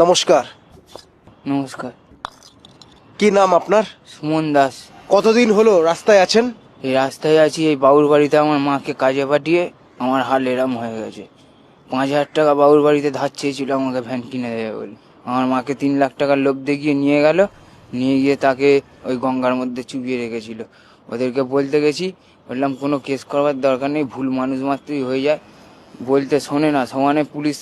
নমস্কার। নমস্কার। কি নাম আপনার? সুমন দাস। কতদিন হলো রাস্তায় আছেন? এই রাস্তায় আছি, এই বাবুর বাড়িতে আমার মাকে কাজে পাঠিয়ে আমার হাল এরম হয়ে গেছে। 5,000 টাকা বাবুর বাড়িতে ধার চেয়েছিল আমাকে ভ্যান কিনে দেবে বলে। আমার মাকে 3 লাখ টাকার লোভ দেখিয়ে নিয়ে গেল, নিয়ে গিয়ে তাকে ওই গঙ্গার মধ্যে চুবিয়ে রেখেছিল। ওদেরকে বলতে গেছি, বললাম কোনো কেস করবার দরকার নেই, ভুল মানুষ মাত্রই হয়ে যায়। বলতে শোনে না, সমানে পুলিশ,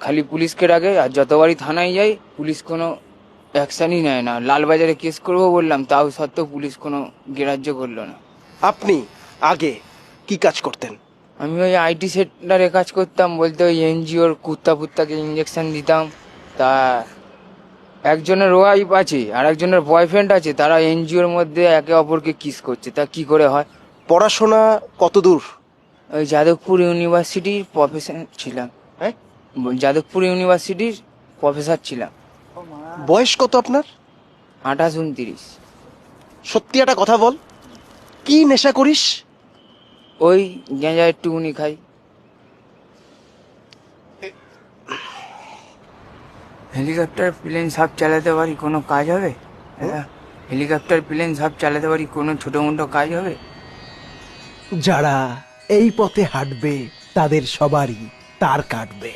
খালি পুলিশকে ডাকে, আর যতবারই থানায় যাই পুলিশ কোনো অ্যাকশনই নেয় না। লালবাজারে কেস করবো বললাম, তাও সত্ত্বেও পুলিশ কোনো গ্রাহ্য করলো না। আপনি আগে কি কাজ করতেন? আমি ওই আইটি সেক্টরে কাজ করতাম, বলতে ওই এনজিওর কুত্তা ফুত্তাকে ইঞ্জেকশন দিতাম। তা একজনের ওয়াইফ আছে আর একজনের বয়ফ্রেন্ড আছে, তারা এনজিওর মধ্যে একে অপরকে কিস করছে, তা কি করে হয়? পড়াশোনা কত দূর? ওই যাদবপুর ইউনিভার্সিটির প্রফেসর ছিলাম। হ্যাঁ, যাদবপুর ইউনিভার্সিটির প্রফেসর ছিলাম। বয়স কত আপনার? 28-29। সত্যি একটা কথা বল, কি নেশা করিস? ওই গেঁজা একটুকুনি খাই। হেলিকপ্টার প্লেন সব চালাতে পারি, কোনো কাজ হবে? হেলিকপ্টার প্লেন সব চালাতে পারি, কোনো ছোটো মোটো কাজ হবে? যারা এই পথে হাঁটবে তাদের সবারই তার কাটবে।